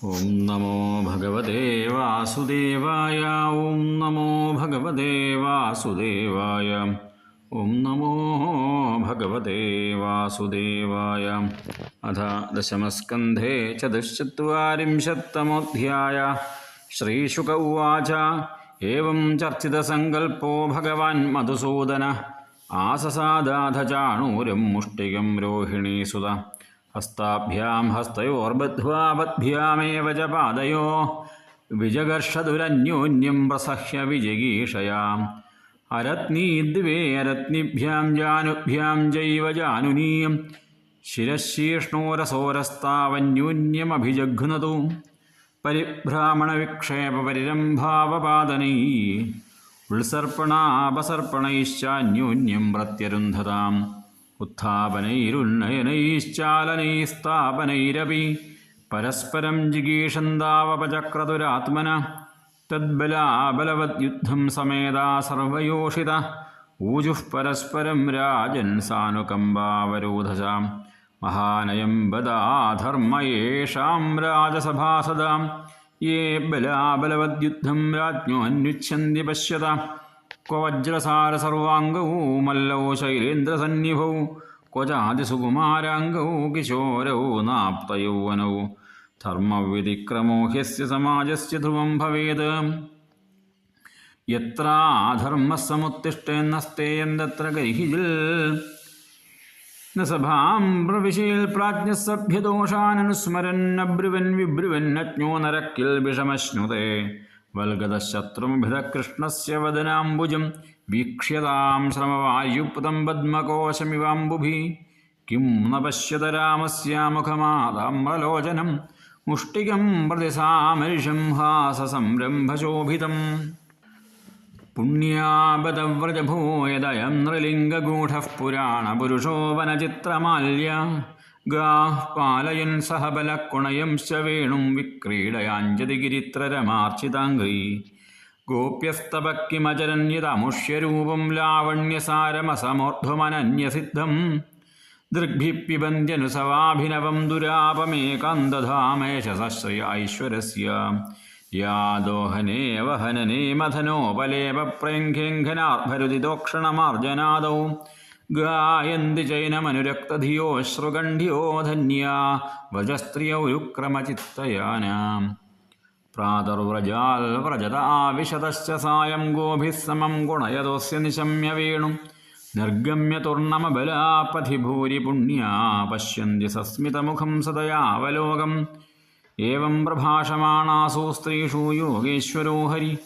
ഓം നമോ ഭഗവതേ വാസുദേവായ. ഓം നമോ ഭഗവതേ വാസുദേവായ. ഓം നമോ ഭഗവതേ വാസുദേവായ. അഥ ദശമസ്കന്ധേ ചതുശ്ചത്വാരിംശത്തമോऽധ്യായ. ശ്രീശുക ഉവാച. ഏവം ചർച്ചിതസങ്കൽപ്പോ ഭഗവാൻ മധുസൂദന ആസസാദാധ ചാണൂരം മുഷ്ടികം രോഹിണീസുത. ഹസ്താഭ്യാം ഹസ്തയോർബദ്ധ്വാ ബദ്ഭ്യാമേവ ച പാദയോ വിജഗർഷതുരന്യോന്യം പ്രസഹ്യ വിജിഗീഷയാം. അരത്നീദ്വേ അരത്നിഭ്യാം ജാനുഭ്യാം ചൈവ ജാനുനീം ശിരശീഷ്ണോരസോരസ്താവന്യൂന്യമഭിജഘ്നതു. പരിഭ്രാമണവിക്ഷേപപരിരംഭാവപാദനൈ ഉത്സർപ്പണാപസർപ്പണൈശ്ചാന്യോന്യം പ്രത്യരുന്ധതാം. ഉത്ഥാപനൈരുന്നയനൈശ്ചാലനൈസ്താപനൈരപി പരസ്പരം ജിഗീഷന്താവപചക്രതുരാത്മന. തദ്ബലാബലവദ്യുദ്ധം സമേതാ സർവയോഷിത ഊജുഃ പരസ്പരം രാജൻ സാനുകമ്പാവരോധസാം. മഹാനയം ബദാധർമ്മ യേഷാം രാജസഭാസദാം. യേ ബലാബലവദ്യുദ്ധം രാജ്ഞോ അന്വിച്ഛന്തി പശ്യത. ക്വ വജ്രസാരസർവാംഗൗ മല്ലൗ ശൈലേന്ദ്രസന്നിഭൗ ക്വ ചാതിസുകുമാരാംഗൗ കിശോരൗ നാപ്തയൗവനൗ. ധർമ്മവ്യതിക്രമോ ഹ്യസ്യ സമാജസ്യ ധ്രുവം ഭവേത്. യത്രാധർമ്മഃ സമുത്തിഷ്ഠേന്നസ്തേയന്തത്ര ഗൈഹിജിൽ. ന സഭാം പ്രവിശേൽ പ്രാജ്ഞഃ സഭ്യദോഷാനനുസ്മരന്നബ്രുവൻ വിബ്രുവൻ അജ്ഞോ നരക്കിൽ വിഷമശ്നുതേ. വൽഗതശത്രുമഭിധകൃഷ്ണസ്യ വദനാംബുജം വീക്ഷ്യതാം ശ്രമവായുപുതം പദ്മകോശമിവാംബുഭിः. കിം ന പശ്യത രാമസ്യ മുഖമാതാമ്രലോചനം മുഷ്ടികം പ്രതി സാമരിഷം ഹാസസംരംഭശോഭിതം. പുണ്യാബദവ്രജഭോ യദയം നൃലിംഗഗൂഢഃ പുരാണപുരുഷോ വനചിത്രമാല്യ. ഗാഃ പാലയൻ സഹ ബലക്കുണയംശ്ച വേണും വിക്രീഡയാഞ്ജതി ഗിരിത്രരമാർച്ചിതാംഗൈ. ഗോപ്യസ്തവ കിമചരന്യതമുഷ്യരൂപം ലാവണ്യസാരമസമോർധ്വമനന്യസിദ്ധം. ദൃഗ്ഭിഃ പിബന്ത്യനുസവാഭിനവം ദുരാപമേകാന്തധാമേശ സശ്രയ ഐശ്വരസ്യ. യാദോഹനേ വഹനനേ മഥനോപലേപ പ്രേംഘേഘനാർഭരുദിതോക്ഷണമാർജനാദൗ. ഗായന്തി ചൈനമനുരക്തധിയോ ശ്രുഗണ്ഡ്യോ ധന്യാ വ്രജസ്ത്രിയൗരുക്രമചിത്തയാനാം. പ്രാതർവ്രജാൽ വ്രജത ആവിശതശ്ച സായം ഗോഭിഃ സമം ഗുണയതോസ്യ നിശമ്യ വേണും. നിർഗമ്യ തുർണമബലാപഥി ഭൂരി പുണ്യാ പശ്യന്തി സസ്മിതമുഖം സദയാവലോകം. ഏവം പ്രഭാഷമാണാസു സ്ത്രീഷു യോഗേശ്വരോ ഹരി.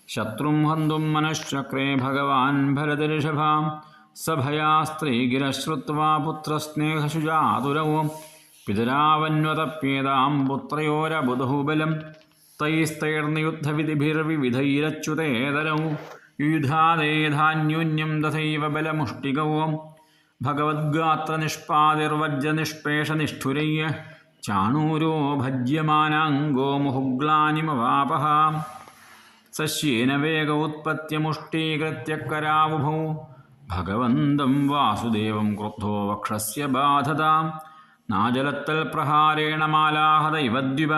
ശത്രും ഹന്തും മനശ്ചക്രേ ഭഗവാൻ ഭരതഋഷഭാം. സഭയാ സ്ത്രീഗിരശ്രുത്വാ പുത്രസ്നേഹശുചാതുരൗ. പിതരാവന്വതപ്യേതാം പുത്രയോരബുധുബലം. തൈസ്തൈർനിയുദ്ധവിധിഭിർവിവിധൈരച്യുതേതരൗ. യുധാദേധാന്യോന്യം തഥൈവ ബലമുഷ്ടികൗ. ഭഗവദ്ഗാത്രനിഷ്പാതിർവജ്രനിഷ്പേഷനിഷ്ഠുരൈ. ചാണൂരോ ഭജ്യമാനാംഗോ മുഹുഗ്ലാനിമവാപഃ. സശ്യേന വേഗ ഉത്പത്യമുഷ്ടീകൃത്യ കരാവുഭൗ. ഭഗവന്തം വാസുദേവം ക്രുദ്ധോ വക്ഷസ്യ ബാധതാം. നാജലത്തൽ പ്രഹാരേണ മാലാഹതൈവ ദ്വിപ.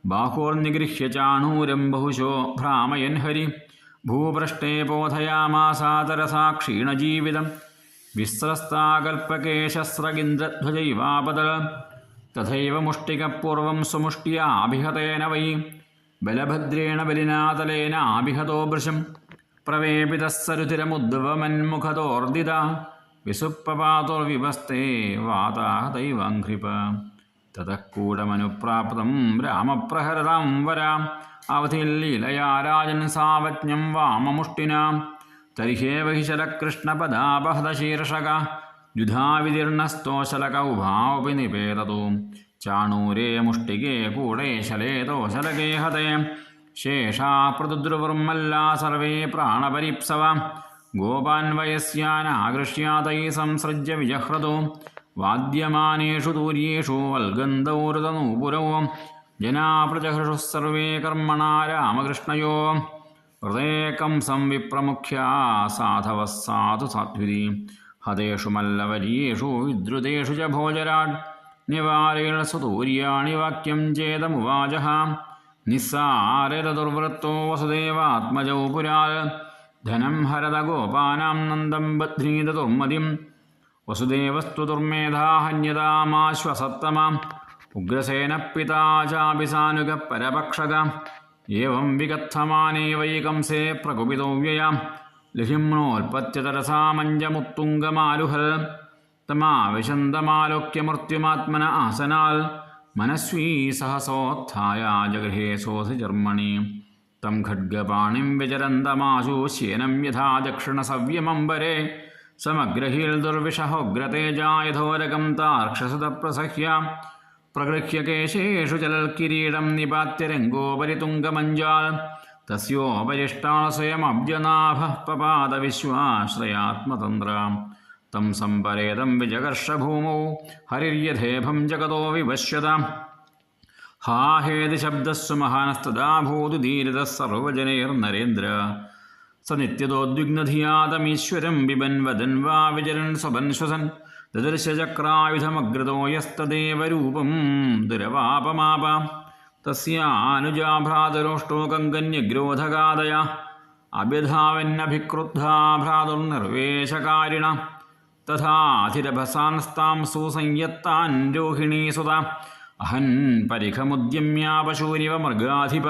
ബാഹോർനിഗൃഹ്യ ചാണൂരം ബഹുശോ ഭ്രാമയൻ ഹരി. ഭൂപൃഷ്ഠേ ബോധയാമാസാതരസാ ക്ഷീണജീവിതം. വിസ്രസ്താകൽപകേശസ്രഗിന്ദ്രധ്വജൈവാപതൽ. തഥൈവ മുഷ്ടികപൂർവം സ്വമുഷ്ട്യാഭിഹതേന വൈ. ബലഭദ്രേണ ബലിനാതലേനാഭിഹതോ വൃശം. പ്രവേപിതഃ സരുധിരമുദ്വമന്മുഖതോർദിത. വിസുപ്പപാതുർവിവസ്തേ വാതാഹതൈവാഘ്രിപ. തതഃ കൂടമനുപ്രാപ്തം രാമപ്രഹരതാം വരാം. അവധില്ലീലയാ Rajan സാവജ്ഞം വാമമുഷ്ടിനാ. തർഹ്യേവ he ശലകൃഷ്ണപദാപഹതശീർഷക. ദ്വിധാവിതീർണസ്തോശലകൗഭാവപി നിപേതതു. ചാണൂരേ മുഷ്ടികേ കൂടേ ശലേതോ ശലകേ ഹതേ. ശേഷാ പ്രതുദ്രുവർമല്ലാ survey പ്രാണപരീപ്സവ. Gopan വയസ്യാനാകൃഷ്യാതൈ സംസൃജ്യ വിജഹ്രതു. വാദ്യമാനേഷു തൂര്യേഷു വൽഗന്ധൗരുതനൂപുരൗ. ജനാ പ്രജഹൃഷുഃ survey കർമ്മണാ രാമകൃഷ്ണയോ. ഹൃദേകം സംവിപ്രമുഖ്യാ സാധവഃ സാധു സാധ്വിതി. ഹതേഷു മല്ലവരീയേഷു വിദ്രുതേഷു ച ഭോജരാട്. നിവാരേണ സ്വതൂര്യാണി വാക്യം ചേതമുവാച നിസ്സാരദുർവൃത്തോ വസുദേവാത്മജൗ പുരാൽ ധനം ഹരത ഗോപാനാം നന്ദം ബധ്നീത ദുർമതിം വസുദേവസ്തു ദുർമേധാ ഹന്യതാമാശ്വസത്തമ ഉഗ്രസേന പിതാ ചാപി സാനുഗ പരപക്ഷക ഏവം വികഥമാനേ വൈ കംസേ പ്രകുപിതോ വ്യയാം ലിഹിമ്നോൽപത്യതരസാമഞ്ജമുത്തുംഗമാലുഹൽ തമാവിശന്തമാലോക്യ മൃത്യുമാത്മന ആസനാൽ മനസ്വീ സഹസോത്ഥായ ജഗൃഹേ സോധി ജർമ്മണി തം ഖഡ്ഗപാണിം വിചരന്തമാശു ശേനം യഥാ ദക്ഷിണസവ്യമംബരെ സമഗ്രഹീൽ ദുർവിഷഹോഗ്രതേജായധോരകം താർക്ഷസതപ്രസഹ്യ പ്രഗൃഹ്യ കേശേഷു ചലൽക്കിരീടം നിപാത്യ രംഗോപരി തുംഗമഞ്ജാൽ തസ്യോപരിഷ്ടാ സ്വയമബ്ജനാഭഃ പപാദ വിശ്വാശ്രയാത്മതന്ത്ര തം സംപരേതം വിജകർഷ ഭൂമൗ ഹരിര്യഥേഭം ജഗതോ വിവശ്യത ഹാ ഹേതി ശബ്ദസ്സു മഹാനസ്തദാ ഭൂതു ധീരതഃ സർവജനൈർനരേന്ദ്ര സ നിത്യതോദ്വിഗ്നധിയാതമീശ്വരം ബിബൻ വദൻ വാ വിചരൻ സ്വപൻ ശ്വസൻ ദദർശചക്രായുധമഗ്രതോ യസ്തദേവ രൂപം ദുരവാപമാപ തസ്യാനുജാ ഭ്രാതരോഷ്ടോ കങ്കന്യഗ്രോധഗാദയ അഭ്യധാവന്നഭിക്രുദ്ധാ ഭ്രാതുർനിർവേശകാരിണ തഥാധിരഭസാൻസ്താം സുസംയത്താൻ രോഹിണീസുത അഹൻ പരിഖമുദ്യമ്യാപശൂരിവ മൃഗാധിപ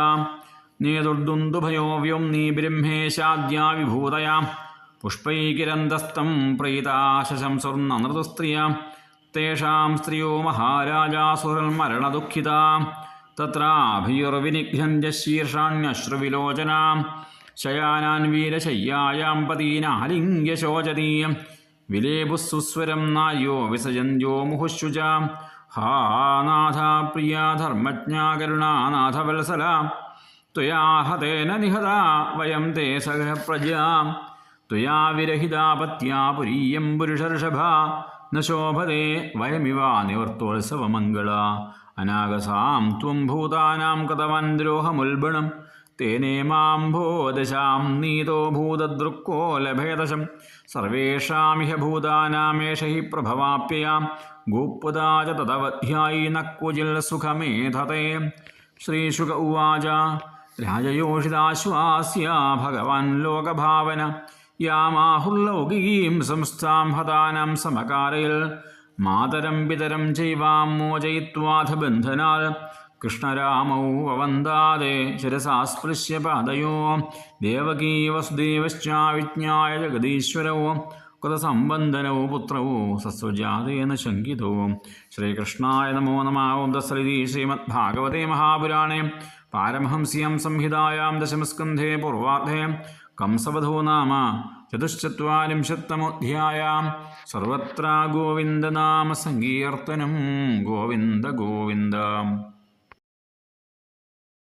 നേതുർദുന്ദുഭയോ വ്യോംനീ ബ്രഹ്മേശാദ്യാ വിഭൂതയാ പുഷ്പൈകിരന്തസ്തം പ്രീതാശശംസുർനൃതുസ്ത്രിയ തേഷാം സ്ത്രിയോ മഹാരാജാസുരന്മരണദുഃഖിത തത്രാഭിയുർവിനിഘ്നന്ത്യ ശീർഷാണ്യശ്രുവിലോചനാ ശയാനാൻ വീരശയ്യായാം പതീനാലിംഗ്യ ശോചതീ വിലേപുസ്സുസ്വരം നാര്യോ വിസജന്യോ മുഹുശുച ഹാ നാഥ പ്രിയ ധർമ്മജ്ഞാ കരുണാനാഥവത്സല ത്വയാ ഹതേന നിഹതാ വയം തേ സഹപ്രജാ ത്വയാ വിരഹിതാ പത്യാ പുരീയം പുരുഷർഷഭ ന ശോഭതേ വയമിവാ നിവൃത്തോത്സവമംഗള അനാഗസാം ത്വം ഭൂതാനാം കൃതവൻ ദ്രോഹമുൽബണം തേനേ മാം ഭോദശാം നീതോ ഭൂതദൃക്കോലഭേദശം സർവേഷാമിഹ ഭൂതാനാമേഷ ഹി പ്രഭവാപ്യയാം ഗോപ്പദാ ച തദവധ്യായി ന ക്വചിൽ സുഖമേധതേ ശ്രീശുക ഉവാച രാജയോഷിതാശ്വാസ്യ ഭഗവാൻ ലോകഭാവന യാമാഹുർലൗകികീം സംസ്ഥാം ഹതാനാം സമകാരയിൽ മാതരം പിതരം ചൈവാം മോചയിത്വാഥ ബന്ധനാൽ കൃഷ്ണരാമൗ വവന്ദാദേ ശിരസാ സ്പൃശ്യ പാദയോ ദേവകീ വസുദേവശ്ചാവിജ്ഞായ ജഗദീശ്വരോ കൃതസംബന്ധനോ പുത്രോ സസ്വജാതേന ശങ്കിതോ ശ്രീകൃഷ്ണായ നമോ നമഃ. ഓം തത്സദിതി ശ്രീമദ്ഭാഗവതേ മഹാപുരാണേ പാരമഹംസ്യാം സംഹിതായാം ദശമസ്കന്ധേ പൂർവാർദ്ധേ കംസവധോ നാമ ചതുശ്ചത്വാരിംശത്തമോऽധ്യായം. സർവത്ര ഗോവിന്ദനാമ സങ്കീർത്തനം. ഗോവിന്ദ ഗോവിന്ദ.